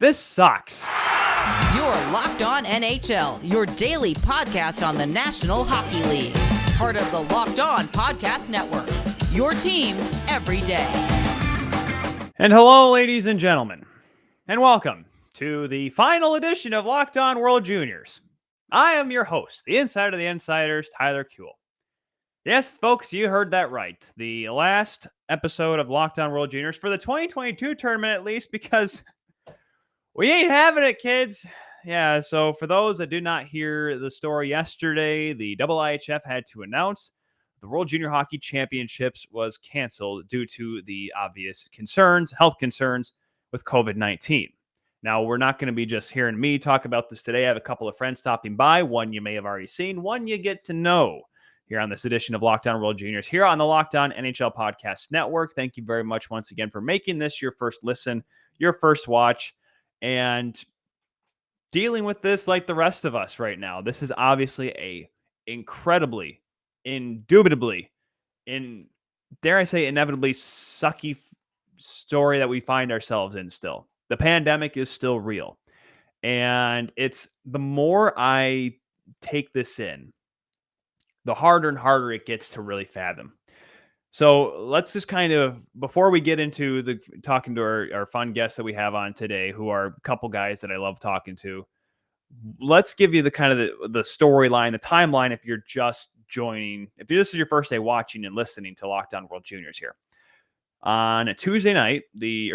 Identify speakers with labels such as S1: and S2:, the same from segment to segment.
S1: This sucks.
S2: You're Locked On NHL, your daily podcast on the National Hockey League. Part of the Locked On Podcast Network, your team every day.
S1: And hello, ladies and gentlemen, and welcome to the final edition of Locked On World Juniors. I am your host, the insider of the insiders, Tyler Kuehl. Yes, folks, you heard that right. The last episode of Locked On World Juniors for the 2022 tournament, at least, because we ain't having it, kids. Yeah, so for those that did not hear the story yesterday, the IIHF had to announce the World Junior Hockey Championships was canceled due to the obvious concerns, health concerns with COVID-19. Now, we're not going to be just hearing me talk about this today. I have a couple of friends stopping by. One you may have already seen, one you get to know here on this edition of Locked On World Juniors here on the Locked On NHL Podcast Network. Thank you very much once again for making this your first listen, your first watch, and dealing with this like the rest of us right now. This is obviously a incredibly, indubitably, dare I say, inevitably sucky story that we find ourselves in still. The pandemic is still real. And it's the more I take this in, the harder and harder it gets to really fathom. So let's just kind of, before we get into the talking to our fun guests that we have on today, who are a couple guys that I love talking to, let's give you the kind of the storyline, the timeline. If you're just joining, if this is your first day watching and listening to Locked On World Juniors here. On a Tuesday night, the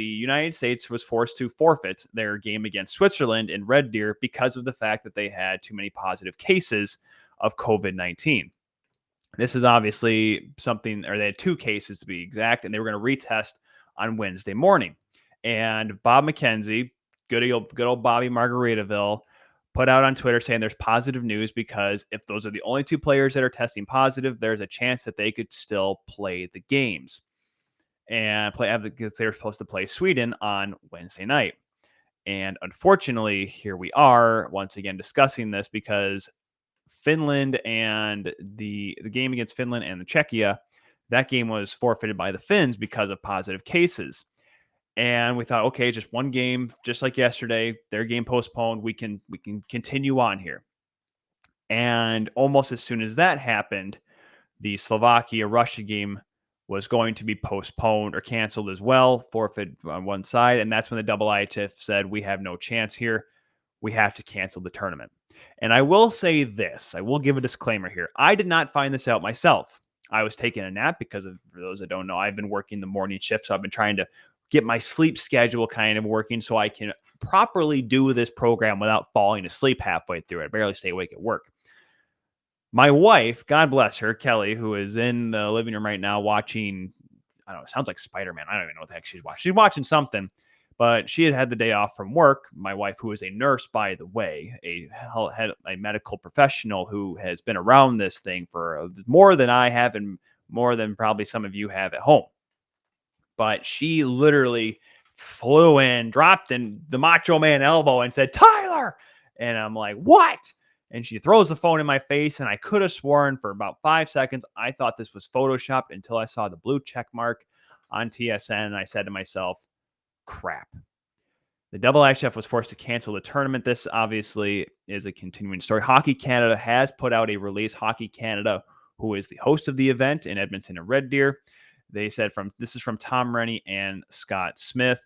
S1: United States was forced to forfeit their game against Switzerland in Red Deer because of the fact that they had too many positive cases of COVID-19. This is obviously something, or they had 2 cases to be exact, and they were going to retest on Wednesday morning. And Bob McKenzie, good old Bobby Margaritaville, put out on Twitter saying there's positive news because if those are the only 2 players that are testing positive, there's a chance that they could still play the games and because they were supposed to play Sweden on Wednesday night. And unfortunately, here we are once again discussing this because Finland and the game against Finland and the Czechia, that game was forfeited by the Finns because of positive cases. And we thought, okay, just one game, just like yesterday, their game postponed. We can continue on here. And almost as soon as that happened, the Slovakia-Russia game was going to be postponed or canceled as well, forfeit on one side. And that's when the IIHF said, we have no chance here. We have to cancel the tournament. And I will say this, I will give a disclaimer here. I did not find this out myself. I was taking a nap because for those that don't know, I've been working the morning shift. So I've been trying to get my sleep schedule kind of working so I can properly do this program without falling asleep halfway through it. I barely stay awake at work. My wife, God bless her, Kelly, who is in the living room right now watching, I don't know, it sounds like Spider-Man. I don't even know what the heck she's watching. She's watching something, but she had the day off from work. My wife, who is a nurse, by the way, a medical professional who has been around this thing for more than I have and more than probably some of you have at home. But she literally flew in, dropped in the Macho Man elbow and said, "Tyler!" And I'm like, "What?" And she throws the phone in my face, and I could have sworn for about 5 seconds I thought this was Photoshopped until I saw the blue check mark on TSN, and I said to myself, crap. The IIHF was forced to cancel the tournament. This obviously is a continuing story. Hockey Canada has put out a release. Hockey Canada, who is the host of the event in Edmonton and Red Deer, they said this is from Tom Rennie and Scott Smith.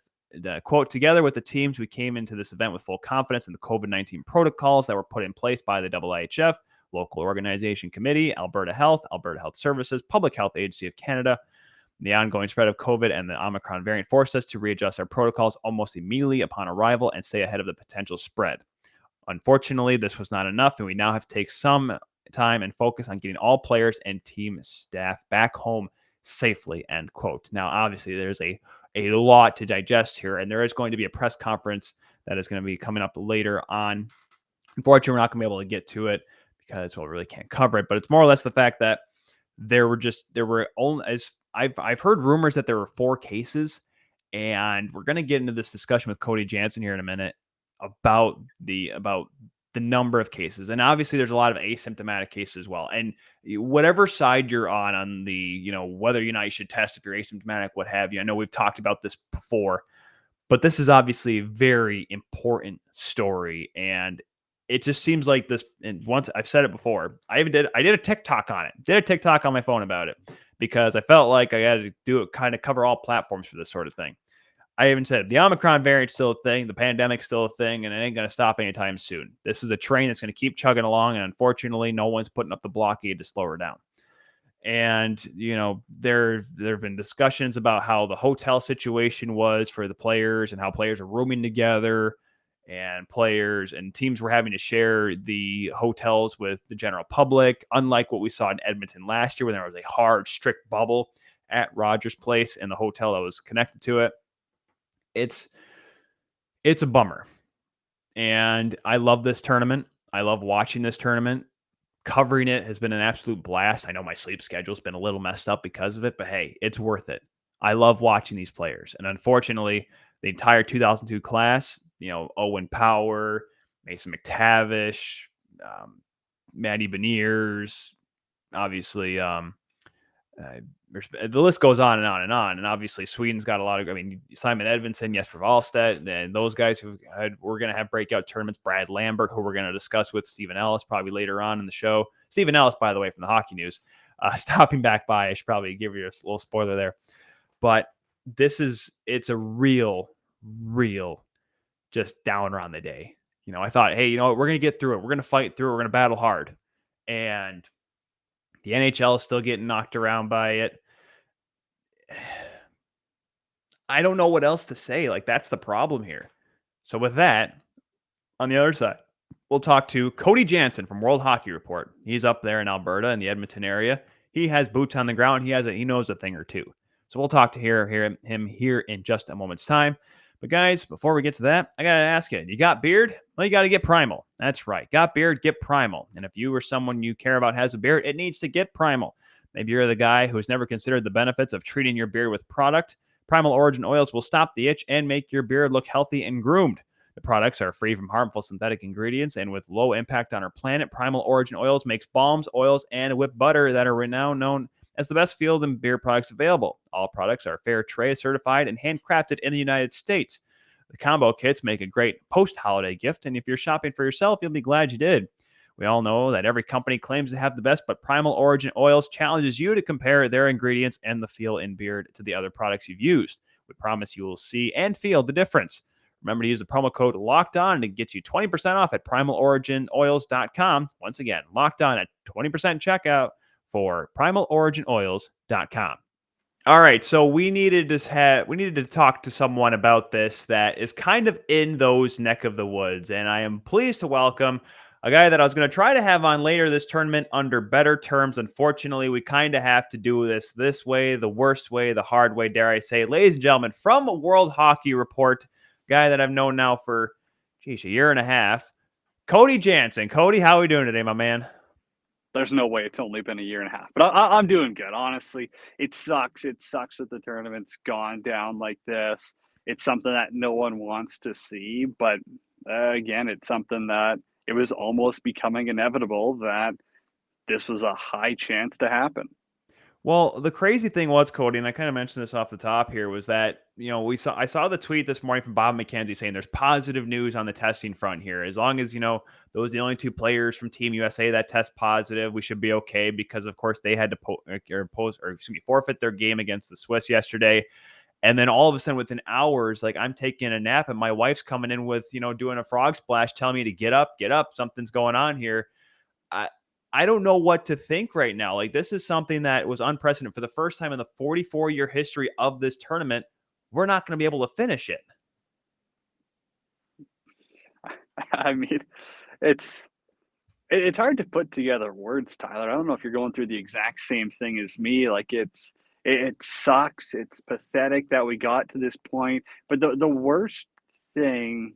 S1: Quote, together with the teams, we came into this event with full confidence in the COVID-19 protocols that were put in place by the IIHF, Local Organization Committee, Alberta Health Services, Public Health Agency of Canada. The ongoing spread of COVID and the Omicron variant forced us to readjust our protocols almost immediately upon arrival and stay ahead of the potential spread. Unfortunately, this was not enough, and we now have to take some time and focus on getting all players and team staff back home safely, end quote. Now, obviously, there's a lot to digest here, and there is going to be a press conference that is going to be coming up later on. Unfortunately, we're not going to be able to get to it because we really can't cover it, but it's more or less the fact that there were only, as I've heard rumors that there were 4 cases, and we're going to get into this discussion with Cody Janzen here in a minute about the number of cases. And obviously there's a lot of asymptomatic cases as well. And whatever side you're on the, whether or not you should test if you're asymptomatic, what have you. I know we've talked about this before. But this is obviously a very important story, and it just seems like this. And once I've said it before, I did a TikTok on it. Did a TikTok on my phone about it because I felt like I had to do it, kind of cover all platforms for this sort of thing. I even said the Omicron variant's still a thing, the pandemic's still a thing, and it ain't going to stop anytime soon. This is a train that's going to keep chugging along, and unfortunately, no one's putting up the blockade to slow her down. And there have been discussions about how the hotel situation was for the players and how players are rooming together, and players and teams were having to share the hotels with the general public, unlike what we saw in Edmonton last year when there was a hard, strict bubble at Rogers Place and the hotel that was connected to it. It's a bummer. And I love this tournament. I love watching this tournament. Covering it has been an absolute blast. I know my sleep schedule's been a little messed up because of it, but hey, it's worth it. I love watching these players. And unfortunately, the entire 2002 class, Owen Power, Mason McTavish, Maddie Beniers, obviously, the list goes on and on and on. And obviously, Sweden's got a lot of, Simon Edvinsson, Jesper Wallstedt, and those guys we're going to have breakout tournaments. Brad Lambert, who we're going to discuss with Stephen Ellis probably later on in the show. Stephen Ellis, by the way, from the Hockey News, stopping back by. I should probably give you a little spoiler there. But it's a real just downer on the day. I thought, hey, we're going to get through it. We're going to fight through it. We're going to battle hard. And the NHL is still getting knocked around by it. I don't know what else to say. Like, that's the problem here. So with that, on the other side, we'll talk to Cody Janzen from World Hockey Report. He's up there in Alberta in the Edmonton area. He has boots on the ground. He knows a thing or two. So we'll talk to him here in just a moment's time. But guys, before we get to that, I got to ask you got beard? Well, you got to get Primal. That's right. Got beard, get Primal. And if you or someone you care about has a beard, it needs to get Primal. Maybe you're the guy who's never considered the benefits of treating your beard with product. Primal Origin Oils will stop the itch and make your beard look healthy and groomed. The products are free from harmful synthetic ingredients and with low impact on our planet. Primal Origin Oils makes balms, oils, and whipped butter that are now known as the best field and beard products available. All products are fair trade certified and handcrafted in the United States. The combo kits make a great post-holiday gift, and if you're shopping for yourself, you'll be glad you did. We all know that every company claims to have the best, but Primal Origin Oils challenges you to compare their ingredients and the feel in beard to the other products you've used. We promise you will see and feel the difference. Remember to use the promo code LOCKEDON to get you 20% off at primaloriginoils.com. Once again, locked on at 20% checkout for primaloriginoils.com. All right, so we needed to talk to someone about this that is kind of in those neck of the woods, and I am pleased to welcome a guy that I was going to try to have on later this tournament under better terms. Unfortunately, we kind of have to do this way, the worst way, the hard way, dare I say. Ladies and gentlemen, from World Hockey Report, guy that I've known now for, a year and a half, Cody Janzen. Cody, how are we doing today, my man?
S3: There's no way it's only been a year and a half, but I'm doing good. Honestly, it sucks. It sucks that the tournament's gone down like this. It's something that no one wants to see, but again, it's something that it was almost becoming inevitable that this was a high chance to happen.
S1: Well, the crazy thing was, Cody, and I kind of mentioned this off the top here, was that, I saw the tweet this morning from Bob McKenzie saying there's positive news on the testing front here. As long as, those are the only two players from Team USA that test positive, we should be okay because, of course, they had to forfeit their game against the Swiss yesterday. And then all of a sudden, within hours, like I'm taking a nap and my wife's coming in with, doing a frog splash, telling me to get up, something's going on here. I don't know what to think right now. Like, this is something that was unprecedented. For the first time in the 44-year history of this tournament, we're not going to be able to finish it.
S3: I mean, it's hard to put together words, Tyler. I don't know if you're going through the exact same thing as me. Like, it sucks. It's pathetic that we got to this point. But the worst thing,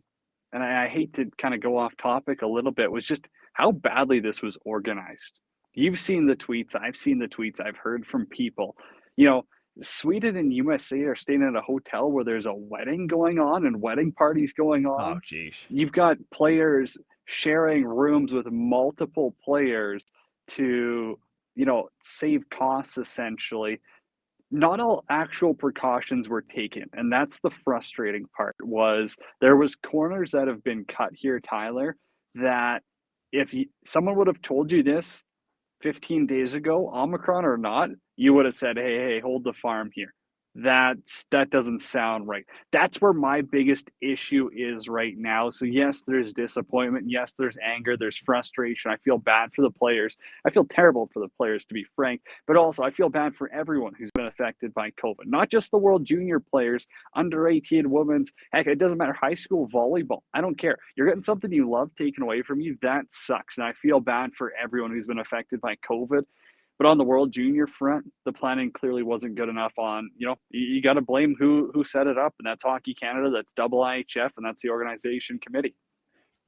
S3: and I hate to kind of go off topic a little bit, was just how badly this was organized. You've seen the tweets. I've seen the tweets. I've heard from people. Sweden and USA are staying at a hotel where there's a wedding going on and wedding parties going on.
S1: Oh, geez.
S3: You've got players sharing rooms with multiple players to, save costs, essentially. not all actual precautions were taken, and that's the frustrating part. Was there was corners that have been cut here, Tyler, that if someone would have told you this 15 days ago, Omicron or not, you would have said, hey, hold the farm here. That doesn't sound right. That's where my biggest issue is right now. So yes, there's disappointment. Yes, there's anger. There's frustration. I feel bad for the players. I feel terrible for the players, to be frank. But also, I feel bad for everyone who's been affected by COVID. Not just the World Junior players, under 18 women's. Heck, it doesn't matter. High school volleyball. I don't care. You're getting something you love taken away from you. That sucks. And I feel bad for everyone who's been affected by COVID. But on the World Junior front, the planning clearly wasn't good enough on, you got to blame who set it up, and that's Hockey Canada, that's IIHF, and that's the organization committee.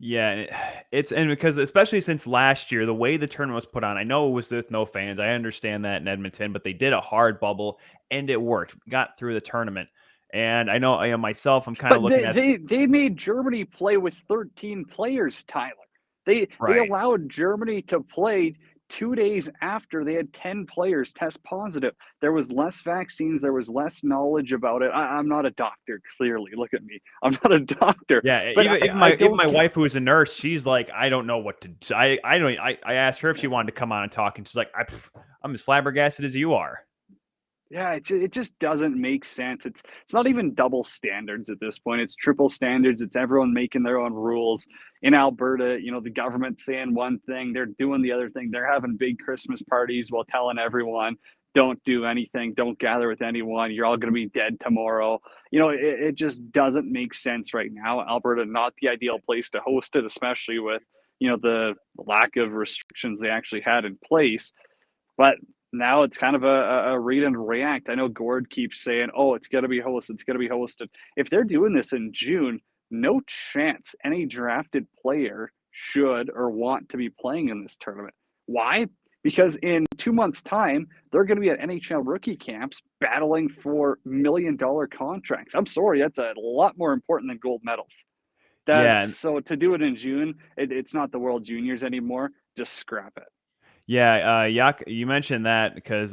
S1: Yeah, and because especially since last year, the way the tournament was put on, I know it was with no fans. I understand that in Edmonton, but they did a hard bubble, and it worked. Got through the tournament. And I know I am myself, I'm kind of looking at
S3: they made Germany play with 13 players, Tyler. They allowed Germany to play 2 days after they had 10 players test positive. There was less vaccines. There was less knowledge about it. I'm not a doctor, clearly. Look at me. I'm not a doctor.
S1: Yeah,
S3: but
S1: even my wife, who is a nurse, she's like, I don't know what to do. I asked her if she wanted to come on and talk, and she's like, I'm as flabbergasted as you are.
S3: Yeah, it just doesn't make sense. It's not even double standards at this point. It's triple standards. It's everyone making their own rules. In Alberta, the government's saying one thing, they're doing the other thing. They're having big Christmas parties while telling everyone, don't do anything, don't gather with anyone. You're all going to be dead tomorrow. It just doesn't make sense right now. Alberta, not the ideal place to host it, especially with, the lack of restrictions they actually had in place. But now it's kind of a read and react. I know Gord keeps saying, oh, it's going to be hosted. It's going to be hosted. If they're doing this in June, no chance any drafted player should or want to be playing in this tournament. Why? Because in 2 months' time, they're going to be at NHL rookie camps battling for $1 million contracts. I'm sorry, that's a lot more important than gold medals. So to do it in June, it's not the World Juniors anymore. Just scrap it.
S1: Yeah, you mentioned that because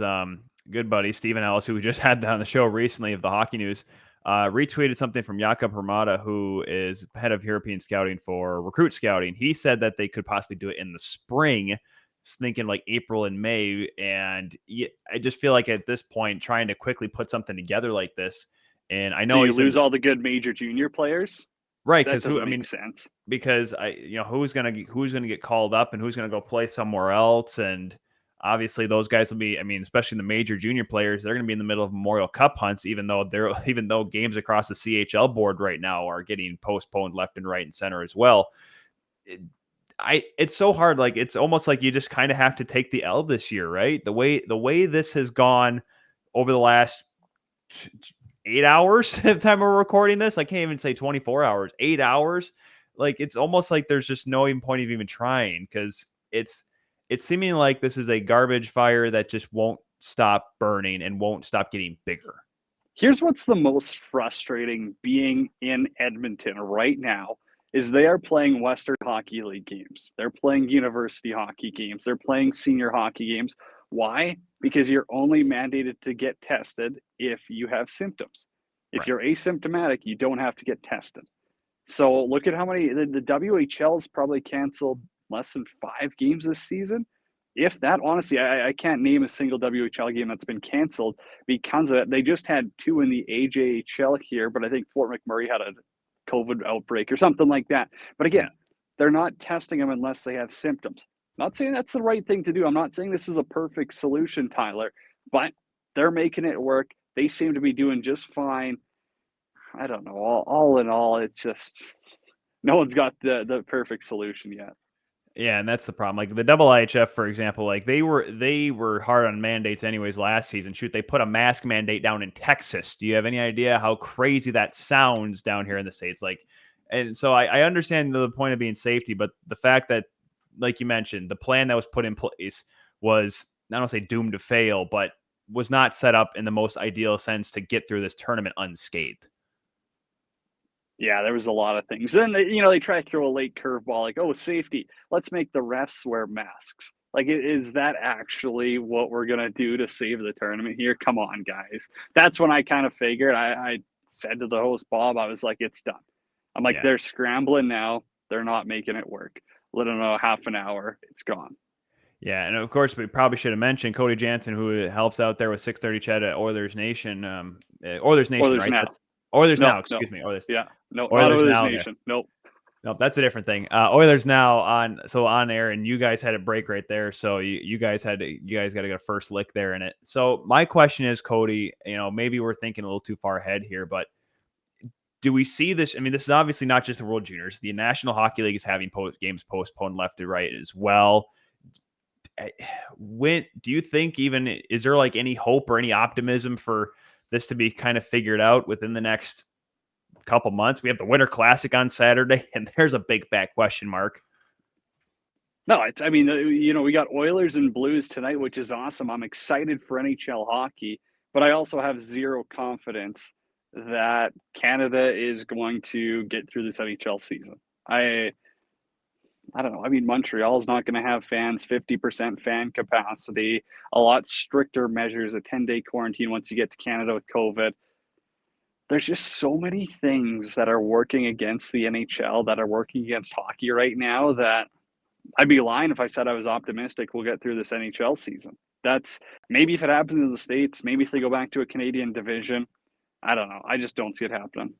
S1: good buddy Stephen Ellis, who we just had on the show recently of the Hockey News, retweeted something from Jakob Hermata, who is head of European scouting for Recruit Scouting. He said that they could possibly do it in the spring, thinking like April and May. And I just feel like at this point, trying to quickly put something together like this, and I know
S3: so you lose all the good major junior players.
S1: Right, because
S3: sense.
S1: Because who's gonna get called up and who's gonna go play somewhere else, and obviously those guys will be. Especially the major junior players, they're gonna be in the middle of Memorial Cup hunts, even though games across the CHL board right now are getting postponed left and right and center as well. It's so hard. Like it's almost like you just kind of have to take the L this year, right? The way this has gone over the last 8 hours at the time we're recording this. I can't even say 24 hours, 8 hours. Like it's almost like there's just no even point of even trying, because it's seeming like this is a garbage fire that just won't stop burning and won't stop getting bigger.
S3: Here's what's the most frustrating being in Edmonton right now is they are playing Western Hockey League games. They're playing university hockey games. They're playing senior hockey games. Why? Because you're only mandated to get tested if you have symptoms. If you're asymptomatic, you don't have to get tested. So look at how many the WHL's probably canceled less than 5 games this season. If that, honestly, I can't name a single WHL game that's been canceled because of it. They just had 2 in the AJHL here, but I think Fort McMurray had a COVID outbreak or something like that. But again, they're not testing them unless they have symptoms. Not saying that's the right thing to do. I'm not saying this is a perfect solution, Tyler, but they're making it work. They seem to be doing just fine. I don't know. All in all, it's just no one's got the perfect solution yet.
S1: Yeah, and that's the problem. Like the IIHF, for example, like they were hard on mandates anyways last season. Shoot, they put a mask mandate down in Texas. Do you have any idea how crazy that sounds down here in the States? Like, and so I understand the point of being safety, but the fact that, like you mentioned, the plan that was put in place was, I don't say doomed to fail, but was not set up in the most ideal sense to get through this tournament unscathed.
S3: Yeah, there was a lot of things. Then, they try to throw a late curveball like, oh, safety. Let's make the refs wear masks. Like, is that actually what we're going to do to save the tournament here? Come on, guys. That's when I kind of figured. I said to the host, Bob, I was like, it's done. I'm like,
S1: Yeah.
S3: they're scrambling now. They're not making it work. Let them know half an hour. It's gone.
S1: Yeah, and of course, we probably should have mentioned Cody Janzen, who helps out there with 630 Chat at Oilers Nation. Oilers Nation,
S3: Oilers
S1: right?
S3: now.
S1: That's Oilers
S3: No,
S1: Now.
S3: no.
S1: Excuse me, Oilers.
S3: Yeah. No, not
S1: Oilers
S3: Oilers
S1: Now. There.
S3: Nation. Nope.
S1: Nope, that's a different thing. Oilers Now on air, and you guys had a break right there, so you guys got to get a first lick there in it. So my question is, Cody, maybe we're thinking a little too far ahead here, but do we see this? I mean, this is obviously not just the World Juniors. The National Hockey League is having games postponed left to right as well. When do you think is there like any hope or any optimism for this to be kind of figured out within the next couple months? We have the Winter Classic on Saturday, and there's a big fat question mark.
S3: No, we got Oilers and Blues tonight, which is awesome. I'm excited for NHL hockey, but I also have zero confidence that Canada is going to get through this NHL season. I don't know. I mean, Montreal's not going to have fans, 50% fan capacity, a lot stricter measures, a 10-day quarantine once you get to Canada with COVID. There's just so many things that are working against the NHL, that are working against hockey right now, that I'd be lying if I said I was optimistic we'll get through this NHL season. That's maybe if it happens in the States, maybe if they go back to a Canadian division. I don't know. I just don't see it happening.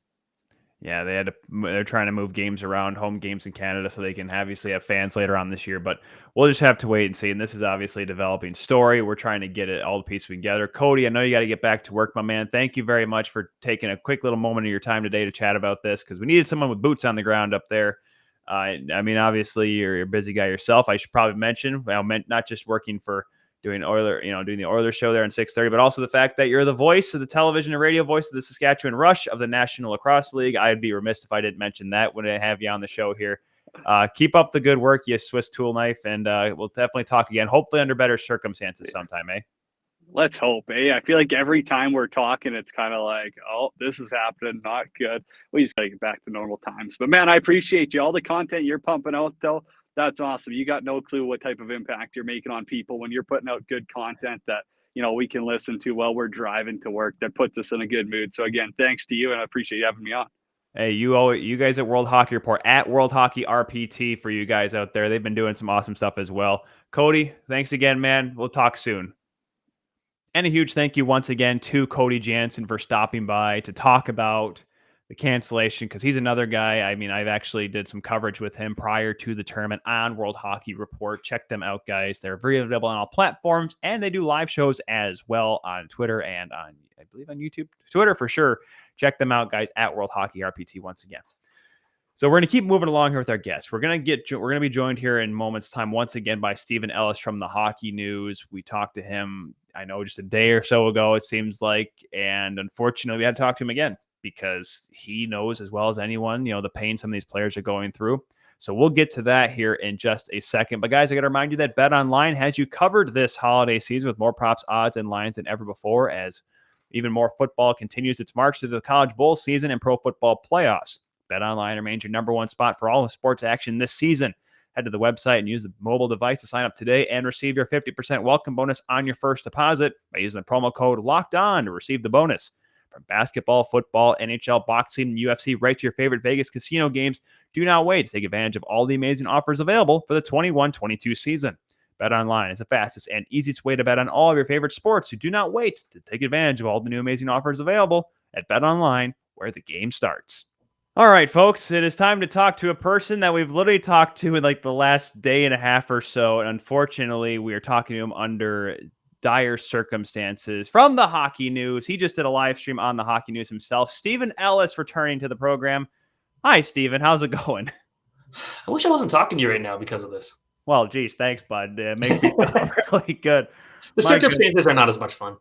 S1: Yeah, they're trying to move games around, home games in Canada, so they can obviously have fans later on this year. But we'll just have to wait and see. And this is obviously a developing story. We're trying to get it all the pieces together. Cody, I know you got to get back to work, my man. Thank you very much for taking a quick little moment of your time today to chat about this, because we needed someone with boots on the ground up there. I mean, obviously you're a busy guy yourself. I should probably mention, not just working for doing the Oilers show there in 6:30, but also the fact that you're the voice of the television and radio voice of the Saskatchewan Rush of the National Lacrosse League. I'd be remiss if I didn't mention that when I have you on the show here. Keep up the good work, you Swiss tool knife, and we'll definitely talk again, hopefully under better circumstances sometime, eh?
S3: Let's hope, eh? I feel like every time we're talking, it's kind of like, oh, this is happening, not good. We just got to get back to normal times. But, man, I appreciate you. All the content you're pumping out, though, that's awesome. You got no clue what type of impact you're making on people when you're putting out good content that, we can listen to while we're driving to work, that puts us in a good mood. So, again, thanks to you, and I appreciate you having me on.
S1: Hey, you guys at World Hockey Report, at World Hockey RPT for you guys out there. They've been doing some awesome stuff as well. Cody, thanks again, man. We'll talk soon. And a huge thank you once again to Cody Janzen for stopping by to talk about the cancellation, because he's another guy. I mean, I've actually did some coverage with him prior to the tournament on World Hockey Report. Check them out, guys. They're very available on all platforms, and they do live shows as well on Twitter and I believe on YouTube. Twitter for sure. Check them out, guys, at World Hockey RPT once again. So we're going to keep moving along here with our guests. We're going to be joined here in moments time once again by Stephen Ellis from the Hockey News. We talked to him, I know, just a day or so ago, it seems like, and unfortunately we had to talk to him again because he knows as well as anyone, the pain some of these players are going through. So we'll get to that here in just a second. But guys, I got to remind you that BetOnline has you covered this holiday season with more props, odds, and lines than ever before, as even more football continues its march to the college bowl season and pro football playoffs. BetOnline remains your number one spot for all the sports action this season. Head to the website and use the mobile device to sign up today and receive your 50% welcome bonus on your first deposit by using the promo code LOCKEDON to receive the bonus. From basketball, football, NHL, boxing, UFC, right to your favorite Vegas casino games, do not wait to take advantage of all the amazing offers available for the 21-22 season. BetOnline is the fastest and easiest way to bet on all of your favorite sports. So do not wait to take advantage of all the new amazing offers available at BetOnline, where the game starts. All right, folks, it is time to talk to a person that we've literally talked to in like the last day and a half or so. And unfortunately, we are talking to him under dire circumstances. From the Hockey News, he just did a live stream on the Hockey News himself. Stephen Ellis returning to the program. Hi, Stephen. How's it going?
S4: I wish I wasn't talking to you right now because of this.
S1: Well, geez, thanks, bud. It makes me feel really good.
S4: The circumstances are not as much fun.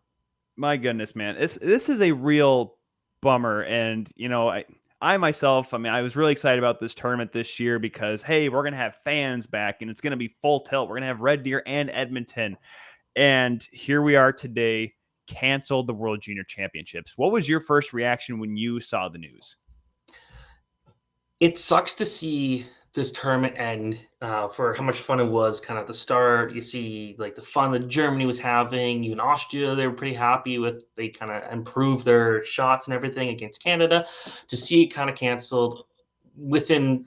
S1: My goodness, man. This is a real bummer. And, I myself, I was really excited about this tournament this year because, hey, we're going to have fans back and it's going to be full tilt. We're going to have Red Deer and Edmonton. And here we are today, canceled the World Junior Championships. What was your first reaction when you saw the news?
S4: It sucks to see this tournament end for how much fun it was kind of at the start. You see like the fun that Germany was having, even Austria, they were pretty happy with, they kind of improved their shots and everything against Canada. To see it kind of canceled within,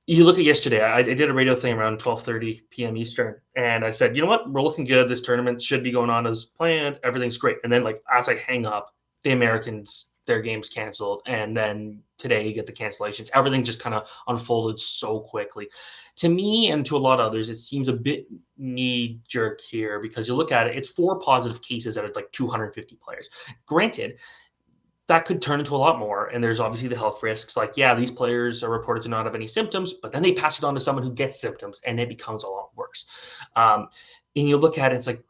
S4: you look at yesterday, I did a radio thing around 12:30 p.m. Eastern, and I said, you know what, we're looking good. This tournament should be going on as planned. Everything's great. And then like as I hang up, the Americans, their game's canceled. And then today you get the cancellations. Everything just kind of unfolded so quickly. To me and to a lot of others, it seems a bit knee-jerk here because you look at it, it's 4 positive cases out of like 250 players. Granted, that could turn into a lot more. And there's obviously the health risks. Like, yeah, these players are reported to not have any symptoms, but then they pass it on to someone who gets symptoms and it becomes a lot worse. And you look at it, it's like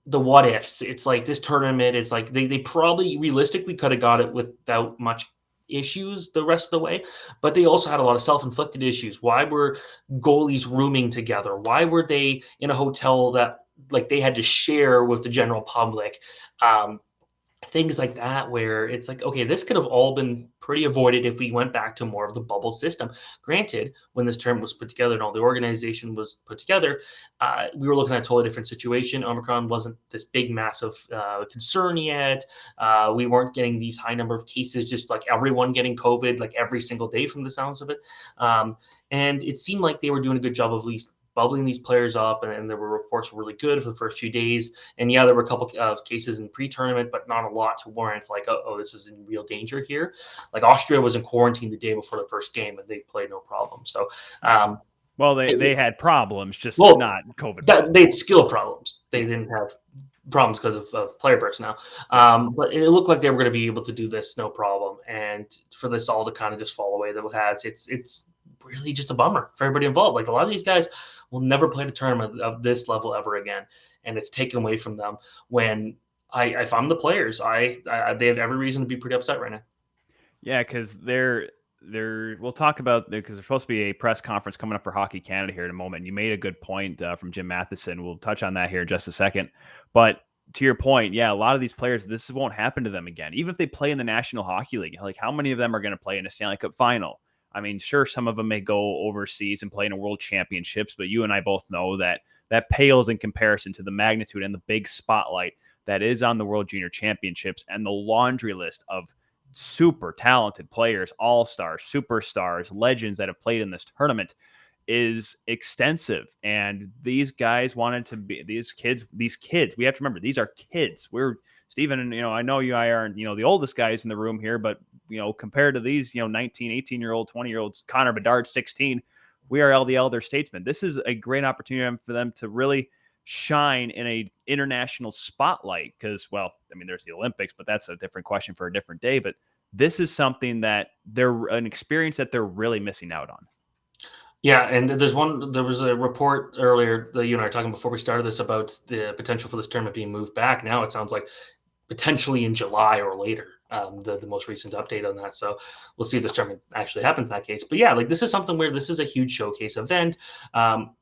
S4: the what ifs. It's like this tournament, it's like they probably realistically could have got it without much issues the rest of the way, but they also had a lot of self-inflicted issues. Why were goalies rooming together? Why were they in a hotel that like they had to share with the general public? Things like that, where it's like, okay, this could have all been pretty avoided if we went back to more of the bubble system. Granted, when this term was put together and all the organization was put together, we were looking at a totally different situation. Omicron wasn't this big, massive concern yet. We weren't getting these high number of cases, just like everyone getting COVID, like every single day from the sounds of it. And it seemed like they were doing a good job of at least bubbling these players up, and there were reports were really good for the first few days. And yeah, there were a couple of cases in pre-tournament, but not a lot to warrant like, oh, this is in real danger here. Like Austria was in quarantine the day before the first game, and they played no problem. So,
S1: well, they had problems, just not COVID.
S4: They had skill problems. They didn't have problems because of player personnel. But it looked like they were going to be able to do this no problem. And for this all to kind of just fall away that it has, it's really just a bummer for everybody involved. Like a lot of these guys will never play a tournament of this level ever again, and it's taken away from them. When if I'm the players, they have every reason to be pretty upset right now.
S1: Yeah, because we'll talk about, because there's supposed to be a press conference coming up for Hockey Canada here in a moment. You made a good point from Jim Matheson. We'll touch on that here in just a second. But to your point, yeah, a lot of these players, this won't happen to them again. Even if they play in the National Hockey League, like how many of them are going to play in a Stanley Cup final? I mean, sure, some of them may go overseas and play in a World Championships, but you and I both know that pales in comparison to the magnitude and the big spotlight that is on the World Junior Championships and the laundry list of super talented players, all-stars, superstars, legends that have played in this tournament is extensive. And these guys wanted to be these kids, we have to remember, these are kids. Stephen, and I know you I aren't, the oldest guys in the room here, but compared to these, 19, 18-year-old, 20-year-olds, Connor Bedard, 16, we are the elder statesmen. This is a great opportunity for them to really shine in a international spotlight because, well, I mean, there's the Olympics, but that's a different question for a different day. But this is something that an experience that they're really missing out on.
S4: Yeah, and there was a report earlier that you and I were talking before we started this about the potential for this tournament being moved back. Now it sounds like potentially in July or later, the most recent update on that. So we'll see if this tournament actually happens in that case. But yeah, like this is something where this is a huge showcase event.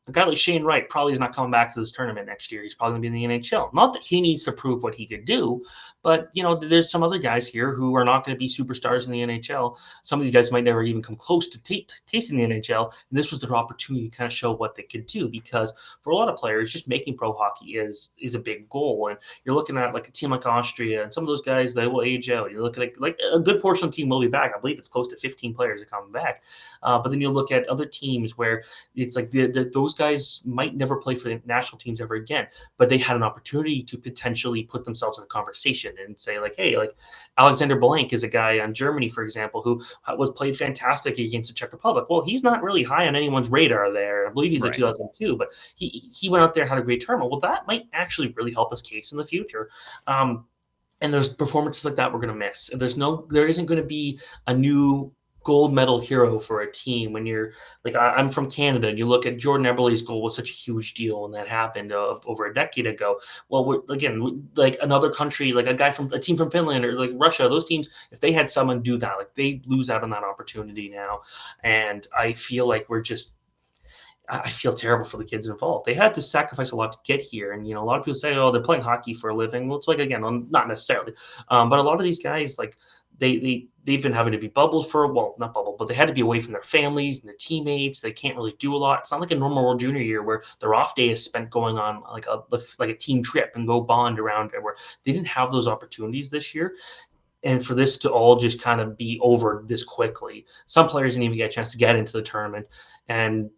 S4: A guy like Shane Wright probably is not coming back to this tournament next year. He's probably going to be in the NHL. Not that he needs to prove what he could do, but there's some other guys here who are not going to be superstars in the NHL. Some of these guys might never even come close to tasting the NHL. And this was their opportunity to kind of show what they could do, because for a lot of players, just making pro hockey is a big goal. And you're looking at like a team like Austria and some of those guys, they will age out. You look at like a good portion of the team will be back. I believe it's close to 15 players are coming back. But then you look at other teams where it's like those guys might never play for the national teams ever again, but they had an opportunity to potentially put themselves in a conversation and say like, hey, like Alexander Blank is a guy on Germany, for example, who was played fantastic against the Czech Republic. Well, he's not really high on anyone's radar there. I believe he's a 2002, but he went out there and had a great tournament. Well, that might actually really help his case in the future. And there's performances like that we're going to miss. And there isn't going to be a new gold medal hero for a team when you're like, I'm from Canada, and you look at Jordan Eberle's goal was such a huge deal when that happened over a decade ago. Well, like another country, like a team from Finland or like Russia, those teams, if they had someone do that, like they lose out on that opportunity now. And I feel like I feel terrible for the kids involved. They had to sacrifice a lot to get here. And, a lot of people say, oh, they're playing hockey for a living. Well, it's like, again, not necessarily. But a lot of these guys, like, they've been having to be bubbled for, well, not bubbled, but they had to be away from their families and their teammates. They can't really do a lot. It's not like a normal World Junior year where their off day is spent going on like a team trip and go bond around it, where they didn't have those opportunities this year. And for this to all just kind of be over this quickly, some players didn't even get a chance to get into the tournament. And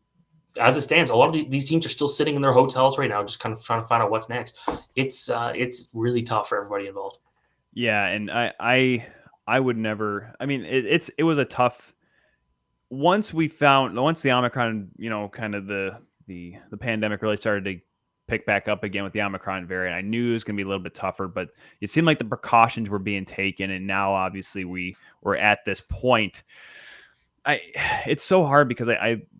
S4: as it stands, a lot of these teams are still sitting in their hotels right now, just kind of trying to find out what's next. It's really tough for everybody involved.
S1: Yeah, and I would never. I mean, it was a tough. Once the Omicron, kind of the pandemic really started to pick back up again with the Omicron variant, I knew it was going to be a little bit tougher, but it seemed like the precautions were being taken, and now obviously we're at this point. It's so hard because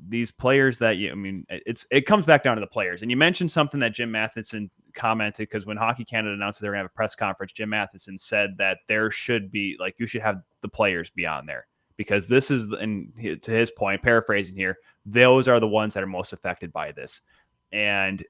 S1: these players that it comes back down to the players. And you mentioned something that Jim Matheson commented, because when Hockey Canada announced they were going to have a press conference, Jim Matheson said that there should be, like, you should have the players be on there, because this is, and to his point, paraphrasing here, those are the ones that are most affected by this. And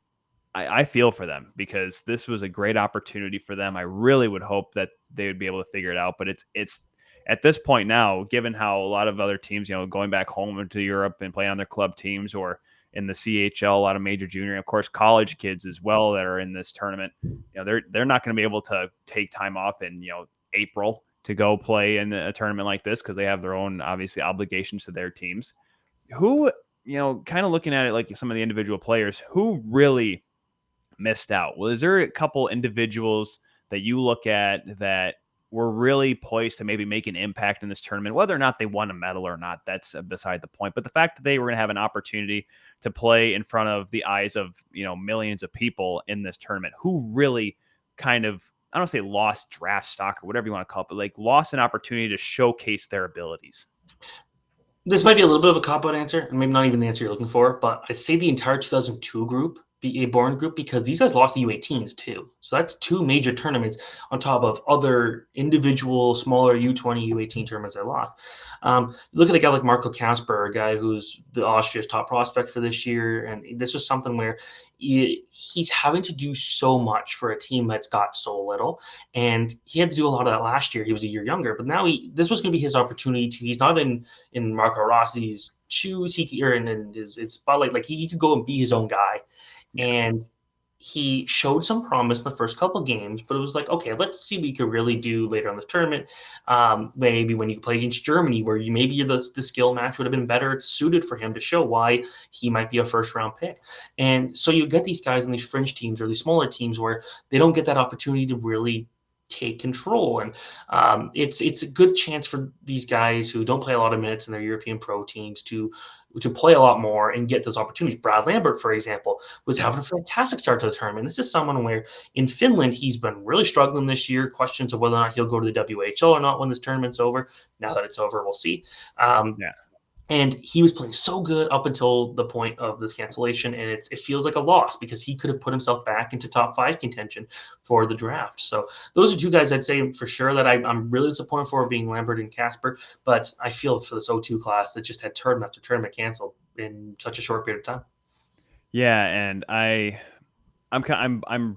S1: I feel for them, because this was a great opportunity for them. I really would hope that they would be able to figure it out, but it's at this point now, given how a lot of other teams, going back home into Europe and playing on their club teams, or in the CHL, a lot of major junior, and of course, college kids as well that are in this tournament, they're not going to be able to take time off in, April to go play in a tournament like this, because they have their own, obviously, obligations to their teams. Who, kind of looking at it like some of the individual players, who really missed out? Well, is there a couple individuals that you look at that were really poised to maybe make an impact in this tournament? Whether or not they won a medal or not, that's beside the point. But the fact that they were going to have an opportunity to play in front of the eyes of, millions of people in this tournament, who really kind of, I don't say lost draft stock or whatever you want to call it, but like lost an opportunity to showcase their abilities.
S4: This might be a little bit of a cop-out answer, and maybe not even the answer you're looking for, but I'd say the entire 2002 group, be a born group, because these guys lost the U18s too. So that's two major tournaments on top of other individual smaller U20, U18 tournaments they lost. Look at a guy like Marco Kasper, a guy who's the Austria's top prospect for this year. And this is something where he's having to do so much for a team that's got so little. And he had to do a lot of that last year. He was a year younger, but now this was going to be his opportunity to, he's not in Marco Rossi's shoes, or in his spotlight. Like he could go and be his own guy. And he showed some promise in the first couple games, but it was like, okay, let's see what you could really do later on the tournament. Maybe when you play against Germany, where maybe the skill match would have been better suited for him to show why he might be a first-round pick. And so you get these guys in these fringe teams or these smaller teams where they don't get that opportunity to really take control. And it's a good chance for these guys who don't play a lot of minutes in their European pro teams to play a lot more and get those opportunities. Brad Lambert, for example, was having a fantastic start to the tournament. This is someone where in Finland, he's been really struggling this year. Questions of whether or not he'll go to the WHL or not when this tournament's over. Now that it's over, we'll see. And he was playing so good up until the point of this cancellation, and it feels like a loss because he could have put himself back into top 5 contention for the draft. So those are two guys I'd say for sure that I'm really disappointed for, being Lambert and Kasper. But I feel for this 02 class that just had tournament after tournament canceled in such a short period of time.
S1: Yeah, and I'm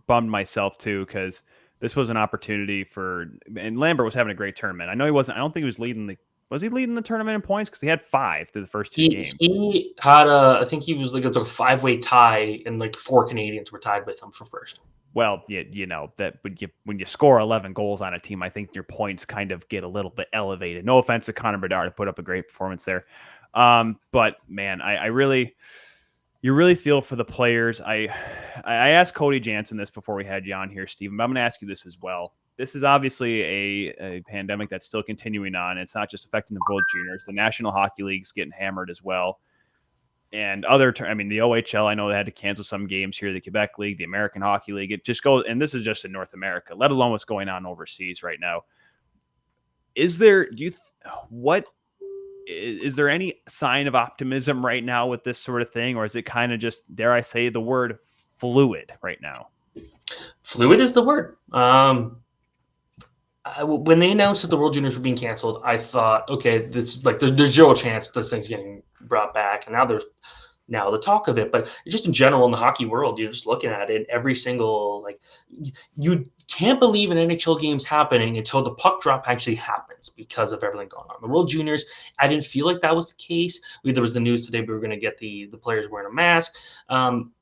S1: bummed myself too, because this was an opportunity and Lambert was having a great tournament. I know he wasn't. I don't think he was leading the. Was he leading the tournament in points? Because he had 5 through the first 2 games.
S4: He had I think he was like, it's a 5-way tie, and like 4 Canadians were tied with him for first.
S1: Well, that when you score 11 goals on a team, I think your points kind of get a little bit elevated. No offense to Connor Bedard, to put up a great performance there. But man, you really feel for the players. I asked Cody Janzen this before we had you on here, Stephen, but I'm going to ask you this as well. This is obviously a pandemic that's still continuing on. It's not just affecting the World Juniors. The National Hockey League's getting hammered as well. And the OHL, I know they had to cancel some games here, the Quebec League, the American Hockey League. It just goes, and this is just in North America, let alone what's going on overseas right now. Is there any sign of optimism right now with this sort of thing? Or is it kind of just, dare I say the word, fluid right now?
S4: Fluid is the word. When they announced that the World Juniors were being canceled, I thought, okay, this there's zero chance this thing's getting brought back, and now there's the talk of it. But just in general in the hockey world, you're just looking at it. Every single you can't believe an NHL game's happening until the puck drop actually happens because of everything going on. The World Juniors, I didn't feel like that was the case. There was the news today we were going to get the players wearing a mask.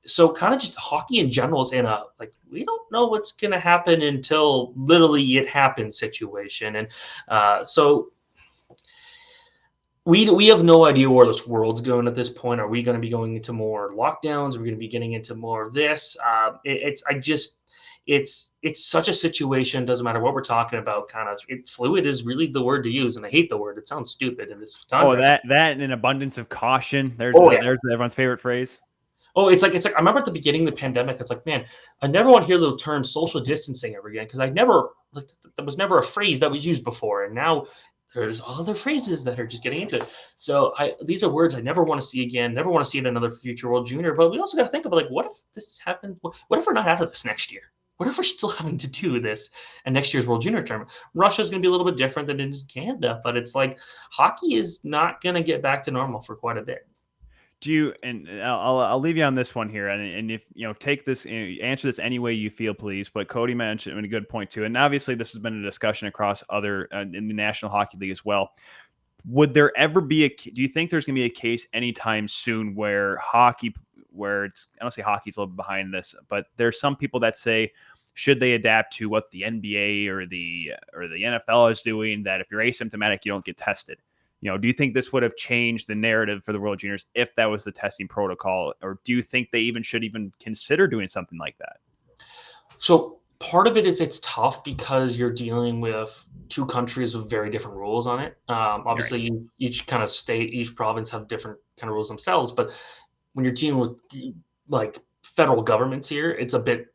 S4: So kind of just hockey in general is in a, like, we don't know what's going to happen until literally it happens situation. And so we have no idea where this world's going at this point. Are we going to be going into more lockdowns? Are we going to be getting into more of this? It's such a situation. Doesn't matter what we're talking about. Fluid is really the word to use, and I hate the word. It sounds stupid in this context.
S1: Oh, that and an abundance of caution. There's everyone's favorite phrase.
S4: Oh, it's like I remember at the beginning of the pandemic, it's like, man, I never want to hear the term social distancing ever again, because that was never a phrase that was used before, and now there's other phrases that are just getting into it. So these are words I never want to see again, never want to see in another future World Junior. But we also got to think about, like, what if this happens? What if we're not out of this next year? What if we're still having to do this and next year's World Junior tournament? Russia's going to be a little bit different than it is Canada, but it's like hockey is not going to get back to normal for quite a bit.
S1: Do you, and I'll leave you on this one here, and if take this, answer this any way you feel, please. But Cody mentioned a good point too, and obviously this has been a discussion across other in the National Hockey League as well. Would there ever be do you think there's going to be a case anytime soon where hockey, I don't say hockey's a little bit behind this, but there's some people that say, should they adapt to what the NBA or the NFL is doing, that if you're asymptomatic, you don't get tested? Do you think this would have changed the narrative for the World Juniors if that was the testing protocol? Or do you think they should even consider doing something like that?
S4: So part of it is it's tough because you're dealing with two countries with very different rules on it. Obviously, right. Each kind of state, each province have different kind of rules themselves. But when you're dealing with like federal governments here, it's a bit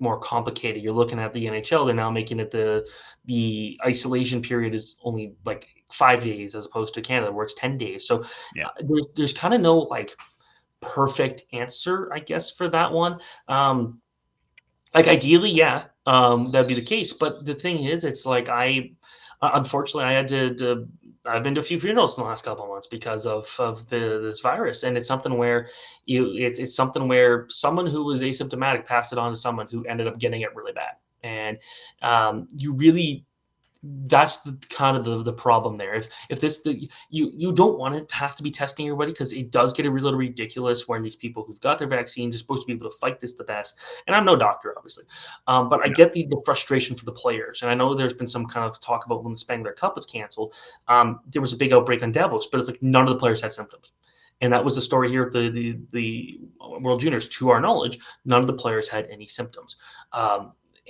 S4: more complicated. You're looking at the NHL; they're now making it the isolation period is only like 5 days as opposed to Canada, where it's 10 days. So yeah. There's kind of no like perfect answer, I guess, for that one. Like ideally, yeah, that'd be the case. But the thing is, it's like unfortunately, I had to I've been to a few funerals in the last couple of months because of this virus, and it's something where it's something where someone who was asymptomatic passed it on to someone who ended up getting it really bad, and that's the kind of the problem there. You don't want to have to be testing everybody, because it does get a little ridiculous when these people who've got their vaccines are supposed to be able to fight this the best. And I'm no doctor, obviously, but I get the frustration for the players. And I know there's been some kind of talk about when the Spengler Cup was canceled. There was a big outbreak on Davos, but it's like none of the players had symptoms. And that was the story here at the World Juniors. To our knowledge, none of the players had any symptoms.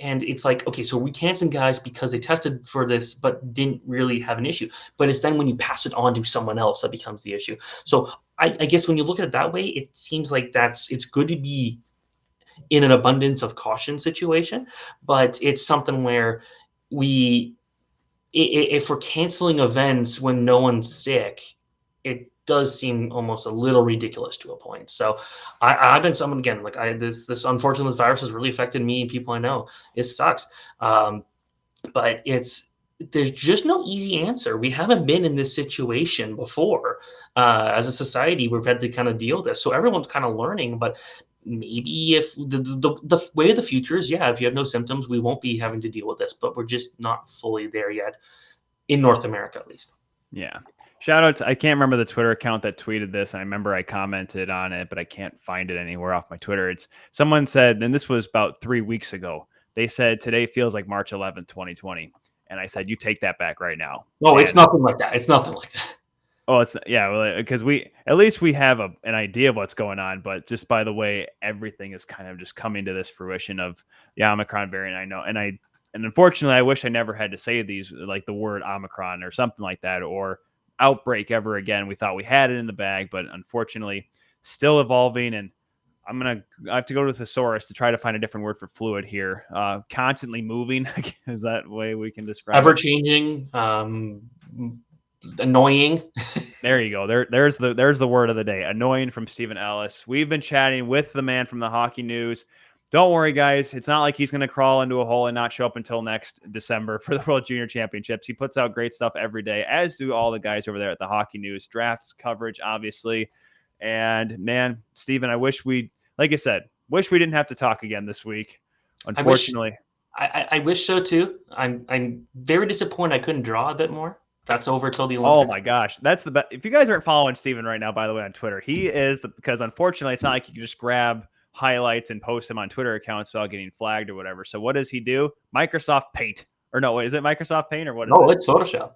S4: And it's like, okay, so we canceling guys because they tested for this but didn't really have an issue. But it's then when you pass it on to someone else that becomes the issue. So I guess when you look at it that way, it seems like it's good to be in an abundance of caution situation. But it's something where if we're canceling events when no one's sick, it does seem almost a little ridiculous to a point. So I've been someone, again, like this unfortunately, this virus has really affected me and people I know. It sucks. But there's just no easy answer. We haven't been in this situation before. As a society, we've had to kind of deal with this. So everyone's kind of learning, but maybe if the way of the future is, if you have no symptoms, we won't be having to deal with this, but we're just not fully there yet in North America, at least.
S1: Yeah. Shout out to, I can't remember the Twitter account that tweeted this. I remember I commented on it, but I can't find it anywhere off my Twitter. It's someone said, and this was about 3 weeks ago, they said, today feels like March 11th, 2020. And I said, you take that back right now.
S4: No, it's nothing like that. It's nothing like that.
S1: Oh, it's, yeah, well, because at least we have an idea of what's going on, but just by the way, everything is kind of just coming to this fruition of the Omicron variant. I know. And unfortunately, I wish I never had to say these, like the word Omicron or something like that, or Outbreak ever again. We thought we had it in the bag, but unfortunately still evolving. And I have to go to the thesaurus to try to find a different word for fluid here. Constantly moving. Is that way we can describe
S4: ever changing, annoying.
S1: There you go. There's the word of the day. Annoying from Stephen Ellis. We've been chatting with the man from the Hockey News. Don't worry, guys. It's not like he's going to crawl into a hole and not show up until next December for the World Junior Championships. He puts out great stuff every day, as do all the guys over there at the Hockey News. Drafts coverage, obviously. And, man, Steven, like I said, wish we didn't have to talk again this week. Unfortunately.
S4: I wish so too. I'm very disappointed I couldn't draw a bit more. That's over till the
S1: Oh
S4: Olympics.
S1: my gosh, that's the best. If you guys aren't following Steven right now, by the way, on Twitter, he is because unfortunately it's not like you can just grab highlights and post them on Twitter accounts without getting flagged or whatever. So what does he do? Microsoft Paint. Or no, is it Microsoft Paint or what is
S4: No,
S1: it?
S4: it's Photoshop.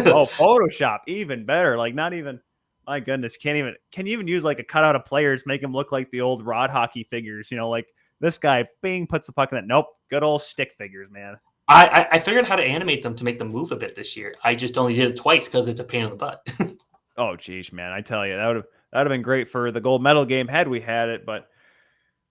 S1: Oh, Photoshop, even better. Like not even. My goodness, can you even use like a cutout of players, make them look like the old rod hockey figures? You know, like this guy, bing, puts the puck in that. Nope, good old stick figures, man.
S4: I figured how to animate them to make them move a bit this year. I just only did it twice because it's a pain in the butt.
S1: Oh, geez, man, I tell you, that would have been great for the gold medal game had we had it. But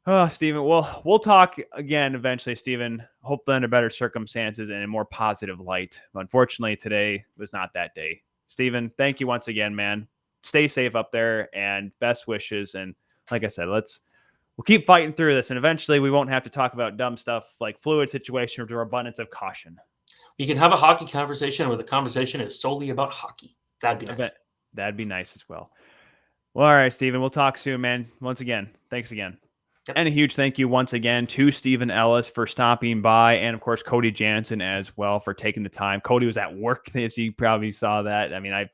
S1: oh, Steven, we'll talk again eventually, Steven. Hopefully under better circumstances and in more positive light. Unfortunately, today was not that day. Steven, thank you once again, man. Stay safe up there and best wishes. And like I said, we'll keep fighting through this. And eventually we won't have to talk about dumb stuff like fluid situations or abundance of caution.
S4: We can have a hockey conversation where the conversation is solely about hockey. That'd be nice.
S1: That'd be nice as well. Well, all right, Steven, we'll talk soon, man. Once again, thanks again. Yep. And a huge thank you once again to Stephen Ellis for stopping by, and of course Cody Janzen as well for taking the time. Cody was at work, as you probably saw that. I mean,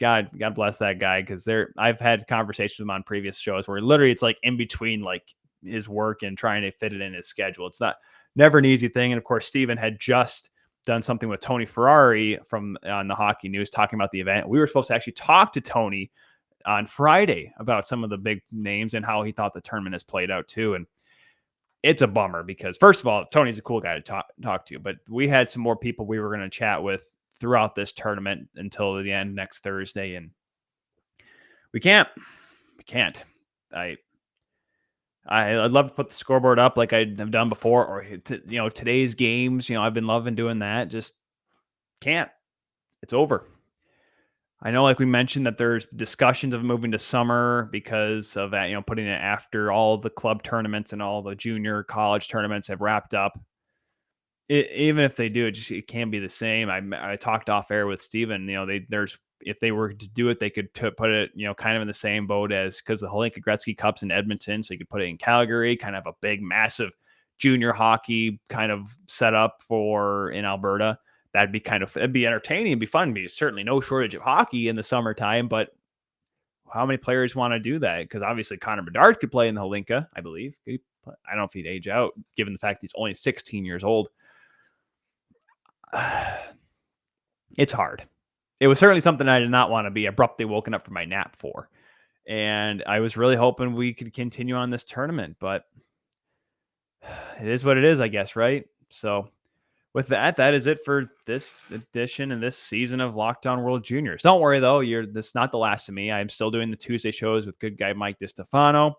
S1: God bless that guy, because I've had conversations with him on previous shows where literally it's like in between like his work and trying to fit it in his schedule. It's never an easy thing. And of course, Stephen had just done something with Tony Ferrari on the Hockey News talking about the event. We were supposed to actually talk to Tony on Friday about some of the big names and how he thought the tournament has played out too. And it's a bummer because first of all, Tony's a cool guy to talk to, but we had some more people we were going to chat with throughout this tournament until the end next Thursday. And we can't. I'd love to put the scoreboard up like I have done before, or today's games. I've been loving doing that. Just can't. It's over. I know, like we mentioned, that there's discussions of moving to summer because of that. Putting it after all the club tournaments and all the junior college tournaments have wrapped up. Even if they do, it can be the same. I talked off air with Steven. If they were to do it, they could put it, kind of in the same boat as, because the Holinka Gretzky Cup's in Edmonton, so you could put it in Calgary, kind of a big, massive junior hockey kind of setup in Alberta. It'd be entertaining, it'd be fun. It'd be certainly no shortage of hockey in the summertime, but how many players want to do that? Because obviously Connor Bedard could play in the Holinka, I believe. I don't know if he'd age out, given the fact he's only 16 years old. It's hard. It was certainly something I did not want to be abruptly woken up from my nap for. And I was really hoping we could continue on this tournament, but it is what it is, I guess, right? So with that is it for this edition and this season of Locked On World Juniors. Don't worry, though. This is not the last of me. I'm still doing the Tuesday shows with good guy Mike DiStefano.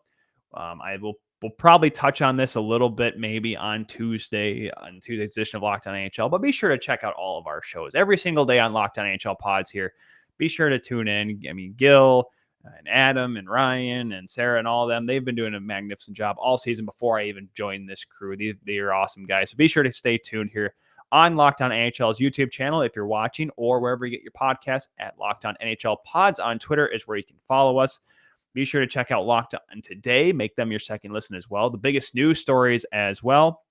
S1: We'll probably touch on this a little bit maybe on Tuesday's edition of Locked On NHL, but be sure to check out all of our shows every single day on Locked On NHL pods here. Be sure to tune in. I mean, Gil and Adam and Ryan and Sarah and all of them, they've been doing a magnificent job all season before I even joined this crew. They are awesome guys. So be sure to stay tuned here on Locked On NHL's YouTube channel if you're watching, or wherever you get your podcasts at Locked On NHL Pods. On Twitter is where you can follow us. Be sure to check out Locked On Today. Make them your second listen as well. The biggest news stories as well.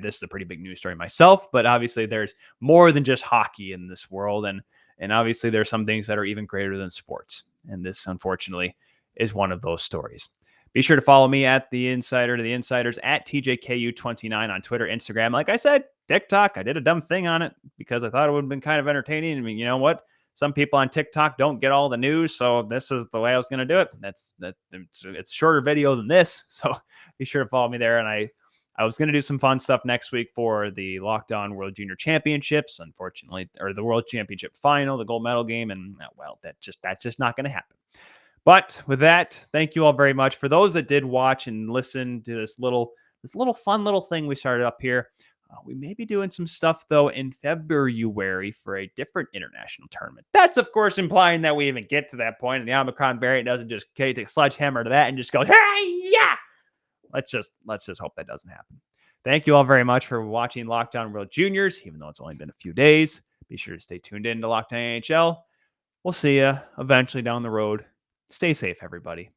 S1: This is a pretty big news story myself, but obviously there's more than just hockey in this world. And obviously there's some things that are even greater than sports. And this, unfortunately, is one of those stories. Be sure to follow me at The Insider to the Insiders at TJKU29 on Twitter, Instagram. Like I said, TikTok, I did a dumb thing on it because I thought it would have been kind of entertaining. I mean, you know what? Some people on TikTok don't get all the news, so this is the way I was going to do it. It's a shorter video than this, so be sure to follow me there. And I was going to do some fun stuff next week for the Locked On World Junior Championships, unfortunately, or the World Championship Final, the gold medal game, and well, that's just not going to happen. But with that, thank you all very much for those that did watch and listen to this little fun little thing we started up here. We may be doing some stuff, though, in February for a different international tournament. That's, of course, implying that we even get to that point, and the Omicron variant doesn't just take a sledgehammer to that and just go, hey, yeah! Let's just hope that doesn't happen. Thank you all very much for watching Locked On World Juniors, even though it's only been a few days. Be sure to stay tuned in to Locked On NHL. We'll see you eventually down the road. Stay safe, everybody.